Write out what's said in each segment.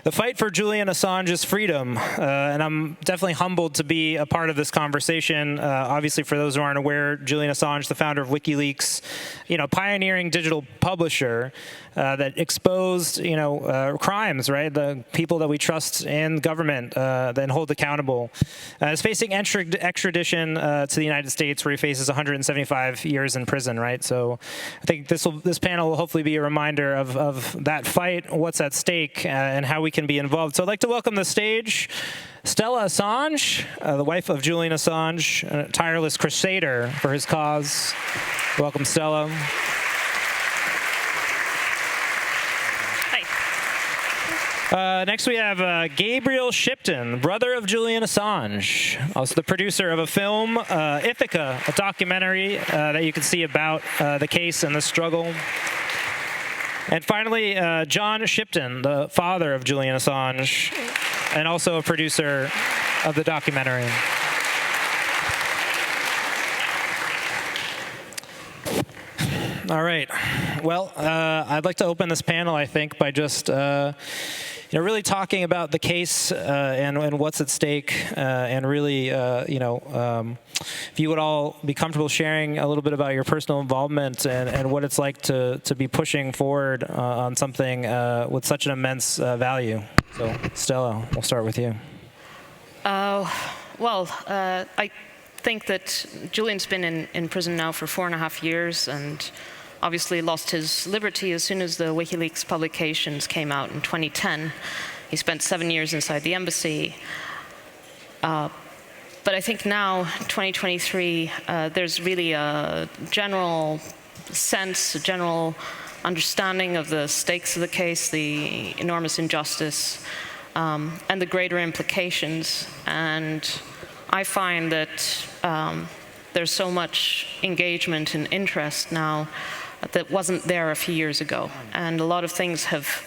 the fight for Julian Assange's freedom. And I'm definitely humbled to be a part of this conversation. Obviously, for those who aren't aware, Julian Assange, the founder of WikiLeaks, pioneering digital publisher that exposed, crimes, right? The people that we trust in government, then hold accountable, is facing extradition to the United States, where he faces 175 years in prison, right? So I think this panel will hopefully be a reminder of that fight, what's at stake, and how we can be involved. So I'd like to welcome to the stage Stella Assange, the wife of Julian Assange, a tireless crusader for his cause. Welcome, Stella. Next we have Gabriel Shipton, brother of Julian Assange, also the producer of a film, Ithaca, a documentary that you can see about the case and the struggle. And finally, John Shipton, the father of Julian Assange, and also a producer of the documentary. All right. Well, I'd like to open this panel, I think, by just really talking about the case and what's at stake, and really, if you would all be comfortable sharing a little bit about your personal involvement and what it's like to be pushing forward on something with such an immense value. So, Stella, we'll start with you. I think that Julian's been in prison now for 4.5 years, and obviously lost his liberty as soon as the WikiLeaks publications came out in 2010. He spent 7 years inside the embassy. But I think now, 2023, there's really a general sense, a general understanding of the stakes of the case, the enormous injustice, and the greater implications. And I find that there's so much engagement and interest now that wasn't there a few years ago. And a lot of things have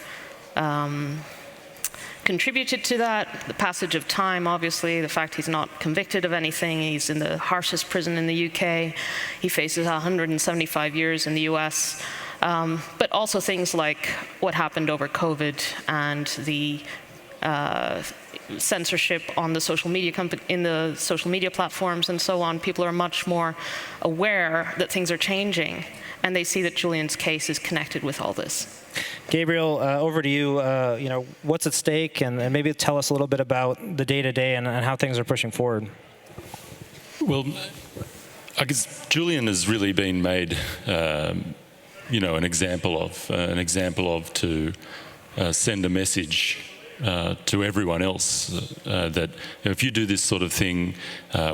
contributed to that. The passage of time, obviously, the fact he's not convicted of anything. He's in the harshest prison in the UK. He faces 175 years in the US. But also things like what happened over COVID and the censorship on the social media in the social media platforms and so on. People are much more aware that things are changing, and they see that Julian's case is connected with all this. Gabriel, over to you. What's at stake, and maybe tell us a little bit about the day-to-day and how things are pushing forward. Well, I guess Julian has really been made, an example of to send a message to everyone else that if you do this sort of thing,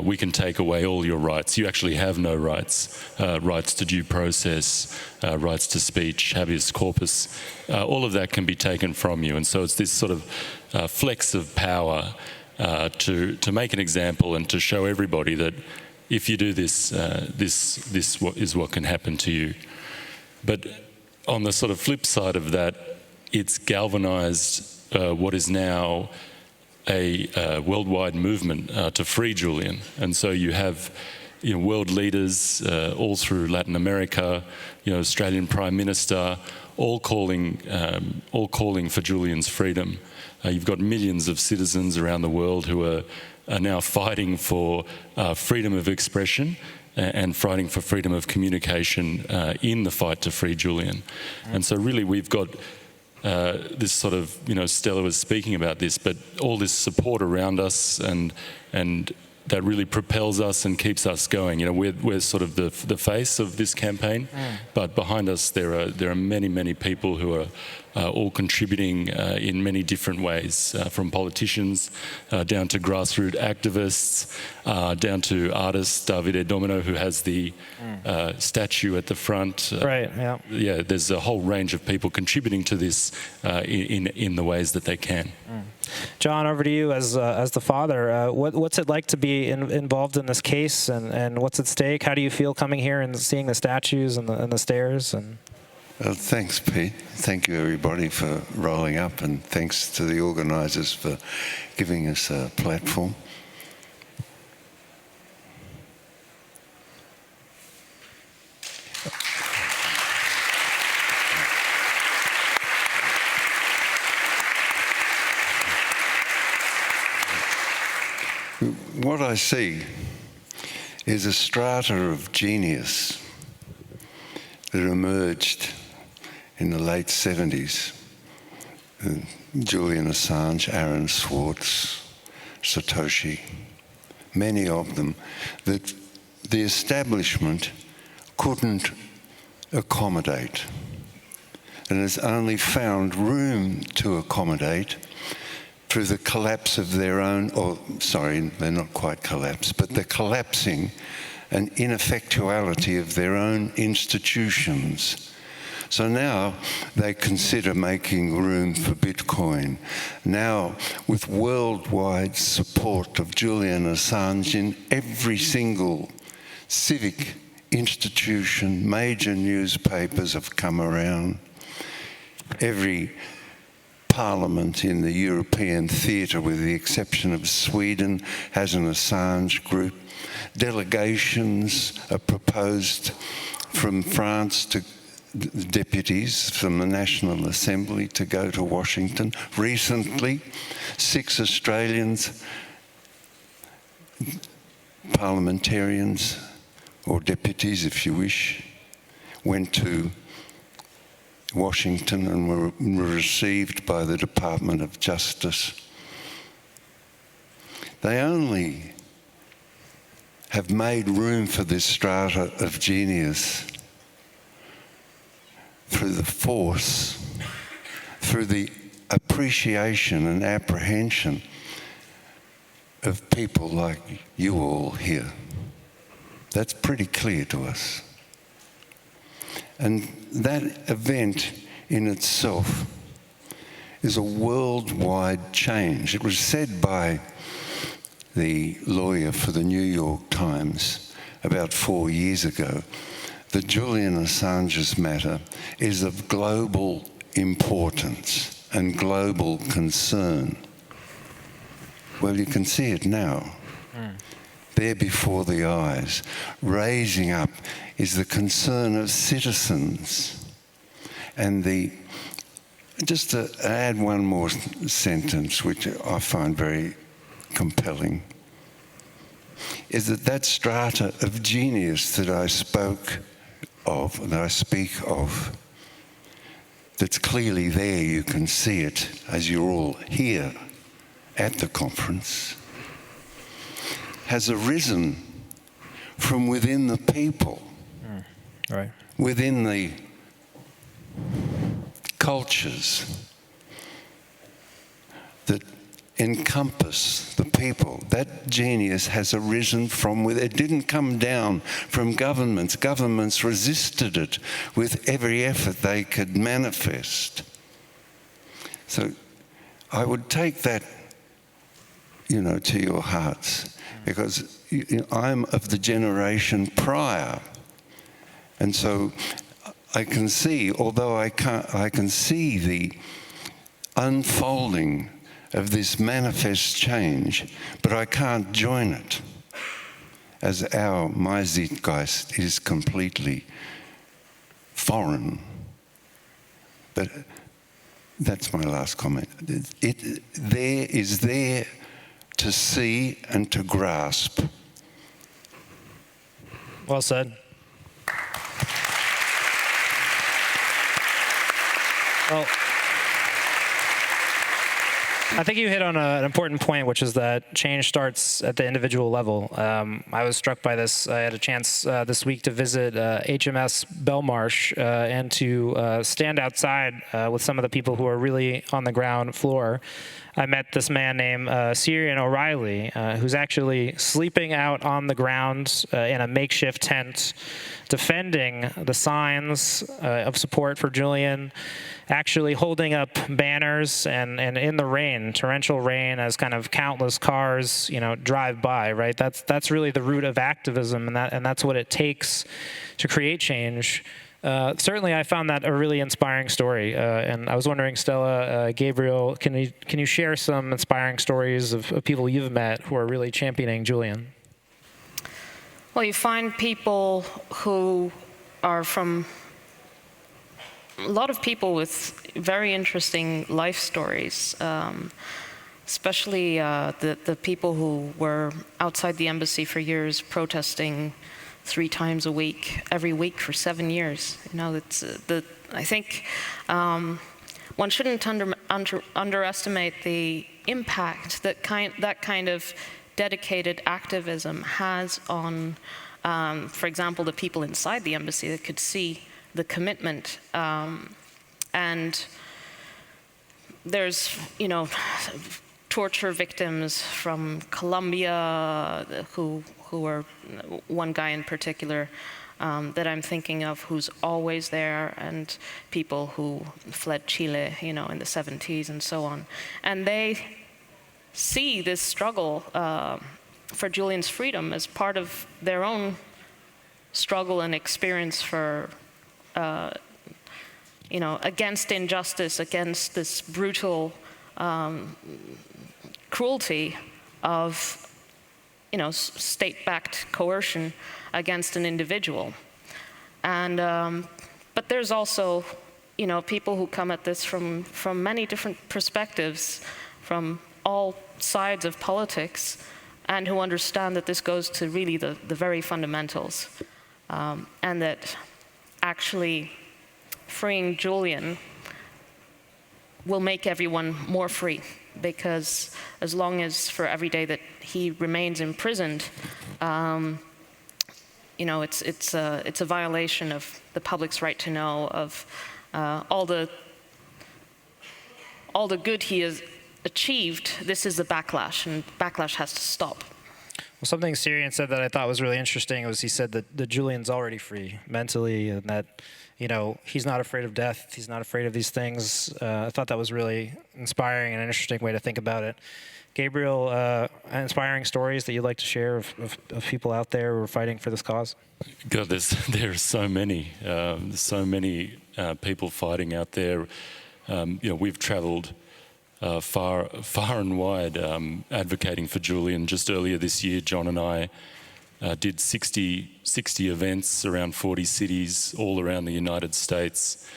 we can take away all your rights. You actually have no rights. Rights to due process, rights to speech, habeas corpus, all of that can be taken from you. And so it's this sort of flex of power to make an example and to show everybody that if you do this, this is what can happen to you. But on the sort of flip side of that, it's galvanized what is now a worldwide movement to free Julian. And so you have world leaders all through Latin America, Australian Prime Minister, all calling for Julian's freedom. You've got millions of citizens around the world who are now fighting for freedom of expression and fighting for freedom of communication in the fight to free Julian. And so really we've got this sort of, Stella was speaking about this, but all this support around us and that really propels us and keeps us going. We're sort of the face of this campaign, but behind us there are many people who are all contributing in many different ways, from politicians down to grassroots activists, down to artist Davide Domino, who has the statue at the front. Right. Yeah. Yeah. There's a whole range of people contributing to this in the ways that they can. John, over to you as the father. What's it like to be involved in this case, and what's at stake? How do you feel coming here and seeing the statues and the stairs? Well, thanks, Pete. Thank you, everybody, for rolling up, and thanks to the organisers for giving us a platform. what I see is a strata of genius that emerged in the late 70s. Julian Assange, Aaron Swartz, Satoshi, many of them, that the establishment couldn't accommodate, and has only found room to accommodate through the collapse of their own, or sorry, they're not quite collapsed, but the collapsing and ineffectuality of their own institutions. So now they consider making room for Bitcoin. Now, with worldwide support of Julian Assange in every single civic institution, major newspapers have come around. Every parliament in the European theatre, with the exception of Sweden, has an Assange group. Delegations are proposed from France to deputies from the National Assembly to go to Washington. Recently, 6 Australians, parliamentarians, or deputies if you wish, went to Washington and were received by the Department of Justice. They only have made room for this strata of genius through the force, through the appreciation and apprehension of people like you all here. That's pretty clear to us. And that event in itself is a worldwide change. It was said by the lawyer for the New York Times about 4 years ago that Julian Assange's matter is of global importance and global concern. Well, you can see it now. There before the eyes. Raising up is the concern of citizens. And just to add one more sentence, which I find very compelling, is that strata of genius that I spoke of, that I speak of, that's clearly there, you can see it as you're all here at the conference, has arisen from within the people, Right. within the cultures that encompass the people. That genius has arisen from within. It didn't come down from governments. Governments resisted it with every effort they could manifest. So I would take that, to your hearts, because I'm of the generation prior. And so I can see, although I can see the unfolding of this manifest change, but I can't join it, as my zeitgeist is completely foreign. But that's my last comment. There is there to see and to grasp. Well said. Well, I think you hit on an important point, which is that change starts at the individual level. I was struck by this. I had a chance this week to visit HMS Belmarsh and to stand outside with some of the people who are really on the ground floor. I met this man named Syrian O'Reilly, who's actually sleeping out on the ground in a makeshift tent, defending the signs of support for Julian, actually holding up banners and in the rain, torrential rain, as kind of countless cars, drive by, right? That's really the root of activism, and that's what it takes to create change. Certainly, I found that a really inspiring story, and I was wondering, Stella, Gabriel, can you share some inspiring stories of people you've met who are really championing Julian? Well, you find people who are from a lot of people with very interesting life stories. especially the people who were outside the embassy for years protesting 3 times a week, every week for 7 years. You know, I think one shouldn't underestimate the impact that kind of dedicated activism has on, for example, the people inside the embassy that could see the commitment. And there's, you know, torture victims from Colombia who are, one guy in particular that I'm thinking of who's always there, and people who fled Chile, you know, in the 70s and so on. And they see this struggle for Julian's freedom as part of their own struggle and experience for, you know, against injustice, against this brutal cruelty of, you know, state-backed coercion against an individual. And but there's also, you know, people who come at this from many different perspectives, from all sides of politics, and who understand that this goes to really the very fundamentals, and that actually freeing Julian will make everyone more free, because as long as for every day that he remains imprisoned, you know, it's a violation of the public's right to know, of all the good he has achieved. This is the backlash, and backlash has to stop. Well, something Syrian said that I thought was really interesting was he said that Julian's already free mentally, and that, you know, he's not afraid of death. He's not afraid of these things. I thought that was really inspiring and an interesting way to think about it. Gabriel, inspiring stories that you'd like to share of people out there who are fighting for this cause? God, there are so many. There's so many people fighting out there. You know, we've travelled far and wide advocating for Julian. Just earlier this year, John and I did 60 events around 40 cities all around the United States,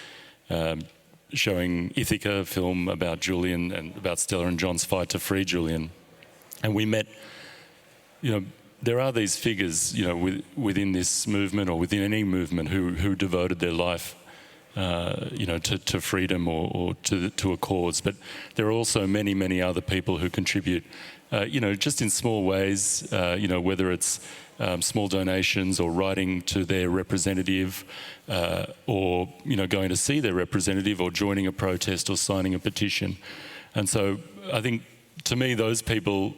showing Ithaca, a film about Julian and about Stella and John's fight to free Julian. And we met, you know, there are these figures, you know, within this movement or within any movement who devoted their life, you know, to freedom or to a cause. But there are also many other people who contribute, you know, just in small ways, you know, whether it's small donations or writing to their representative, or, you know, going to see their representative, or joining a protest or signing a petition. And so I think, to me, those people,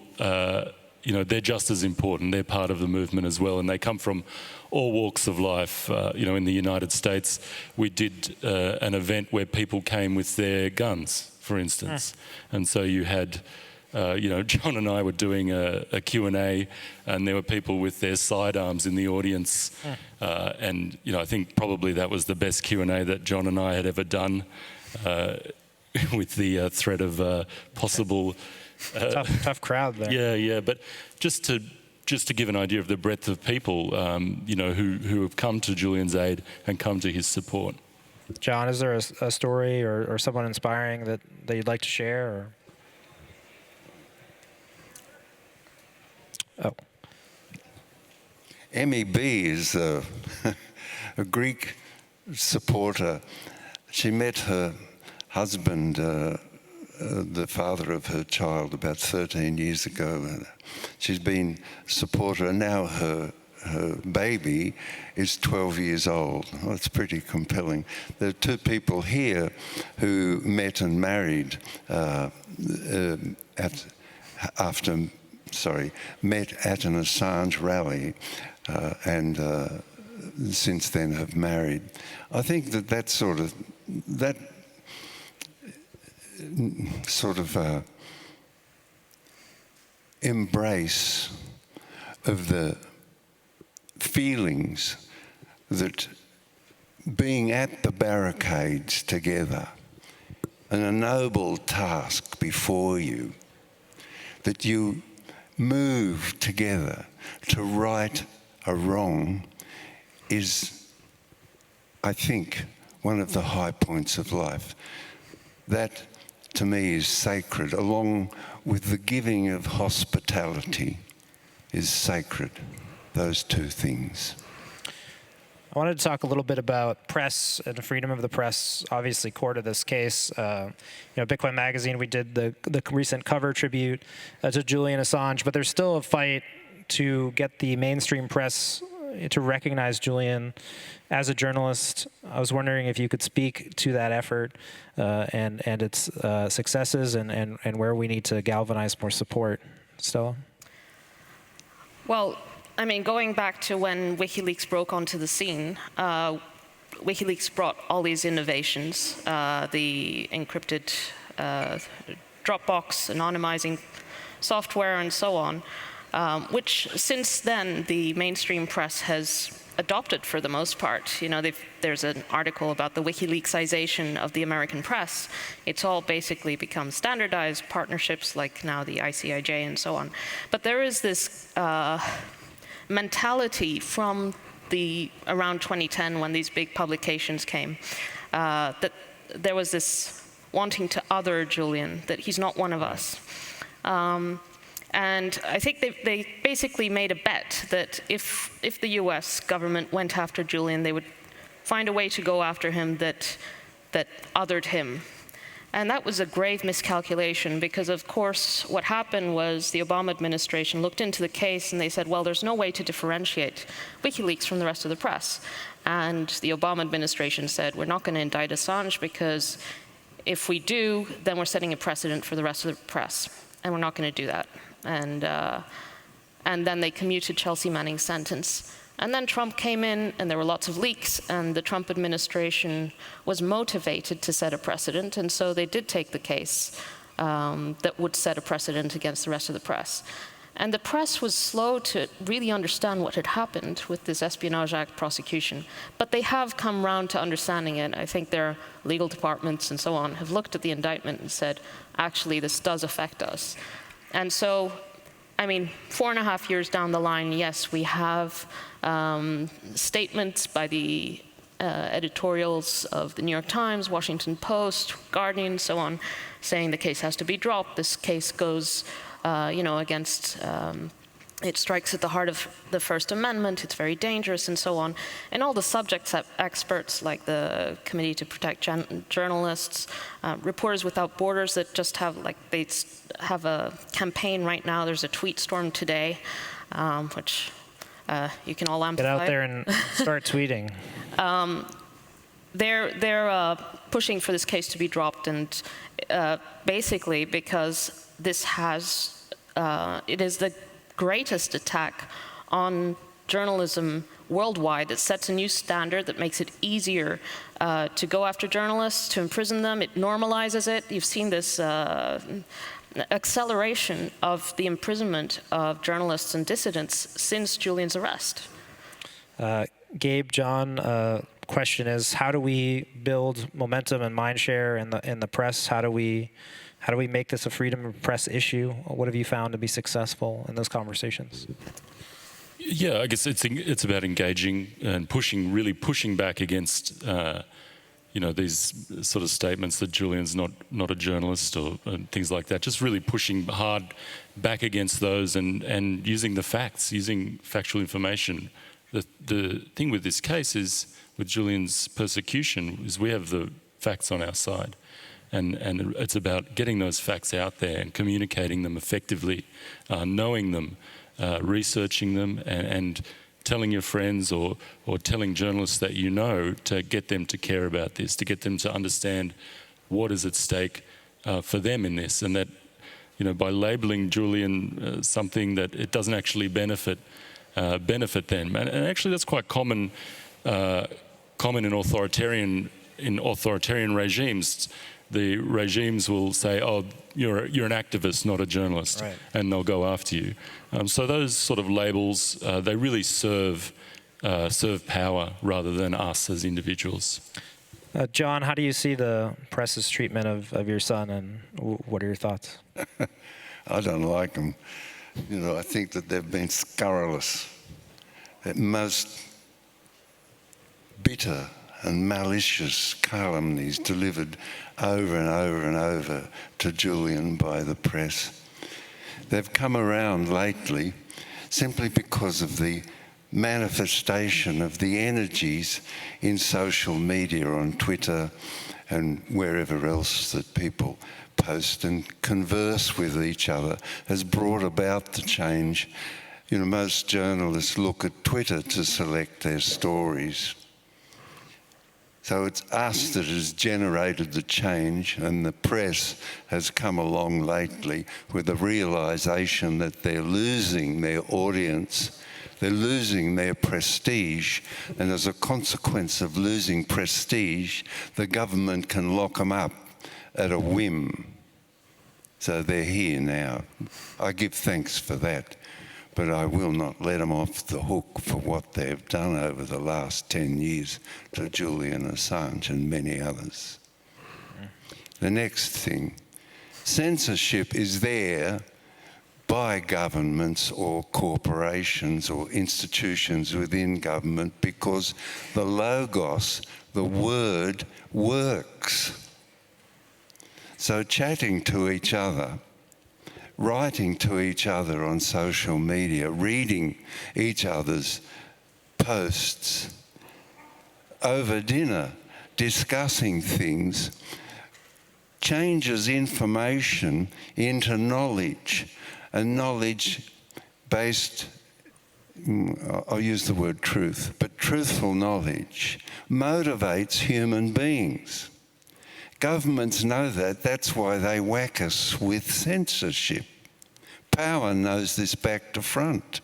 you know, they're just as important. They're part of the movement as well, and they come from all walks of life. You know, in the United States, we did an event where people came with their guns, for instance. And so you had, you know, John and I were doing a Q&A, and there were people with their sidearms in the audience. And, you know, I think probably that was the best Q&A that John and I had ever done, with the threat of possible... tough crowd there. Yeah. But just to give an idea of the breadth of people, you know, who have come to Julian's aid and come to his support. John, is there a story or someone inspiring that you'd like to share? Or? Oh. MEB is a Greek supporter. She met her husband, the father of her child, about 13 years ago. She's been a supporter, and now her baby is 12 years old. Well, it's pretty compelling. There are 2 people here who met and married met at an Assange rally, and since then have married. I think that sort of embrace of the feelings that being at the barricades together, and a noble task before you, that you move together to right a wrong, is, I think, one of the high points of life. That to me, is sacred, along with the giving of hospitality is sacred, those two things. I wanted to talk a little bit about press and freedom of the press, obviously core to this case. Bitcoin Magazine, we did the recent cover tribute to Julian Assange, but there's still a fight to get the mainstream press to recognize Julian as a journalist. I was wondering if you could speak to that effort and its successes and where we need to galvanize more support. Stella? Well, I mean, going back to when WikiLeaks broke onto the scene, WikiLeaks brought all these innovations, the encrypted Dropbox, anonymizing software, and so on, which since then the mainstream press has adopted for the most part. There's an article about the WikiLeaksization of the American press. It's all basically become standardized partnerships like now the ICIJ and so on. But there is this mentality from around 2010 when these big publications came, that there was this wanting to other Julian, that he's not one of us. And I think they basically made a bet that if the US government went after Julian, they would find a way to go after him that othered him. And that was a grave miscalculation because, of course, what happened was the Obama administration looked into the case and they said, well, there's no way to differentiate WikiLeaks from the rest of the press. And the Obama administration said, we're not going to indict Assange because if we do, then we're setting a precedent for the rest of the press. And we're not going to do that. And then they commuted Chelsea Manning's sentence. And then Trump came in, and there were lots of leaks, and the Trump administration was motivated to set a precedent, and so they did take the case that would set a precedent against the rest of the press. And the press was slow to really understand what had happened with this Espionage Act prosecution, but they have come round to understanding it. I think their legal departments and so on have looked at the indictment and said, actually, this does affect us. And so, I mean, 4.5 years down the line, yes, we have statements by the editorials of the New York Times, Washington Post, Guardian, so on, saying the case has to be dropped. This case goes, against, it strikes at the heart of the First Amendment, it's very dangerous, and so on. And all the subject experts, like the Committee to Protect Journalists, Reporters Without Borders, that just have, they have a campaign right now. There's a tweet storm today, which you can all amplify. Get out there and start tweeting. They're pushing for this case to be dropped, and basically because this it is the greatest attack on journalism worldwide. It sets a new standard that makes it easier to go after journalists, to imprison them. It normalizes it. You've seen this acceleration of the imprisonment of journalists and dissidents since Julian's arrest. Gabe, John, question is, how do we build momentum and mindshare in the press? How do we make this a freedom of press issue? What have you found to be successful in those conversations? Yeah, I guess it's about engaging and really pushing back against these sort of statements that Julian's not a journalist or things like that. Just really pushing hard back against those and using the facts, using factual information. The thing with this case is, with Julian's persecution, is we have the facts on our side. And it's about getting those facts out there and communicating them effectively, knowing them, researching them, and telling your friends or telling journalists that you know, to get them to care about this, to get them to understand what is at stake for them in this, and that by labeling Julian something that it doesn't actually benefit them, and actually that's quite common in authoritarian regimes. The regimes will say, "Oh, you're an activist, not a journalist," right, and they'll go after you. So those sort of labels, they really serve power rather than us as individuals. John, how do you see the press's treatment of your son, and what are your thoughts? I don't like them. I think that they've been scurrilous, at most bitter and malicious calumnies delivered over and over and over to Julian by the press. They've come around lately simply because of the manifestation of the energies in social media, on Twitter and wherever else that people post and converse with each other, has brought about the change. You know, most journalists look at Twitter to select their stories. So it's us that has generated the change, and the press has come along lately with the realisation that they're losing their audience, they're losing their prestige, and as a consequence of losing prestige, the government can lock them up at a whim. So they're here now. I give thanks for that, but I will not let them off the hook for what they've done over the last 10 years to Julian Assange and many others. The next thing, censorship is there by governments or corporations or institutions within government because the logos, the word, works. So chatting to each other, writing to each other on social media, reading each other's posts, over dinner, discussing things, changes information into knowledge, and knowledge based, I'll use the word truth, but truthful knowledge motivates human beings. Governments know that. That's why they whack us with censorship. Power knows this back to front.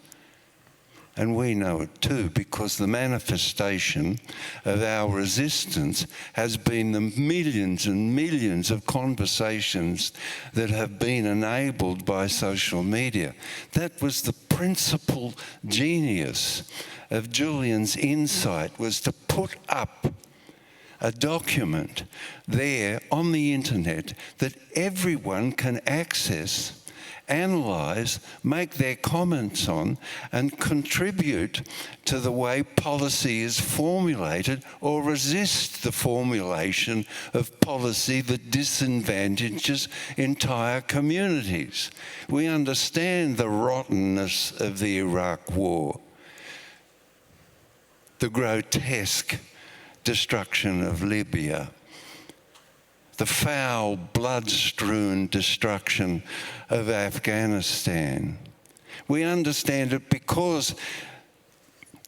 And we know it too, because the manifestation of our resistance has been the millions and millions of conversations that have been enabled by social media. That was the principal genius of Julian's insight, was to put up a document there on the internet that everyone can access, analyse, make their comments on, and contribute to the way policy is formulated or resist the formulation of policy that disadvantages entire communities. We understand the rottenness of the Iraq War, the grotesque destruction of Libya, the foul, blood-strewn destruction of Afghanistan. We understand it because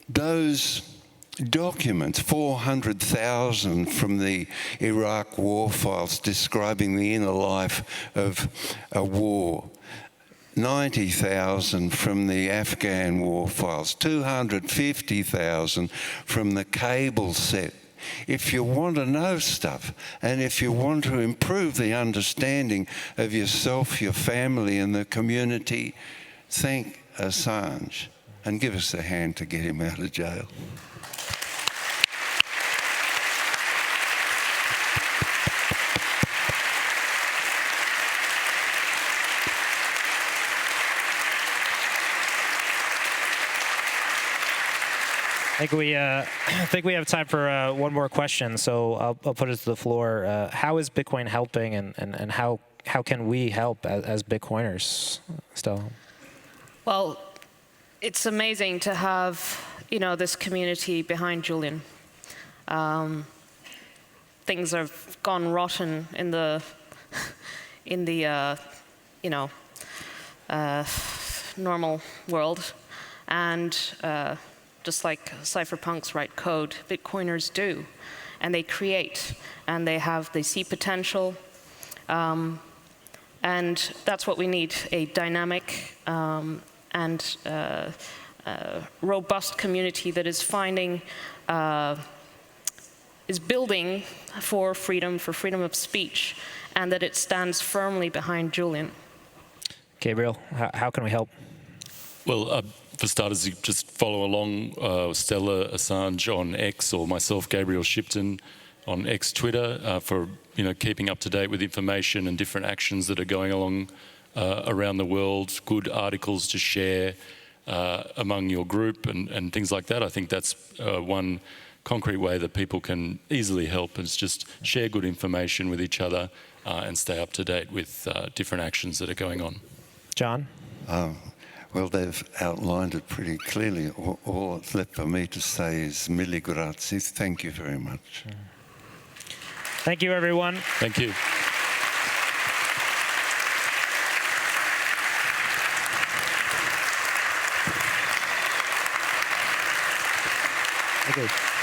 those documents, 400,000 from the Iraq war files describing the inner life of a war, 90,000 from the Afghan war files, 250,000 from the cable set. If you want to know stuff, and if you want to improve the understanding of yourself, your family, and the community, thank Assange and give us a hand to get him out of jail. I think we have time for one more question, so I'll put it to the floor. How is Bitcoin helping, and how can we help as Bitcoiners, Stella? Well, it's amazing to have, this community behind Julian. Things have gone rotten in the normal world, and just like cypherpunks write code, Bitcoiners do, and they create, and they see potential, and that's what we need: a dynamic and robust community that is building for freedom of speech, and that it stands firmly behind Julian. Gabriel, how can we help? Well, for starters, you just follow along Stella Assange on X, or myself, Gabriel Shipton, on X Twitter for keeping up to date with information and different actions that are going along around the world. Good articles to share among your group and things like that. I think that's one concrete way that people can easily help is just share good information with each other and stay up to date with different actions that are going on. John? Well, they've outlined it pretty clearly. All that's left for me to say is mille grazie. Thank you very much. Thank you, everyone. Thank you. Okay.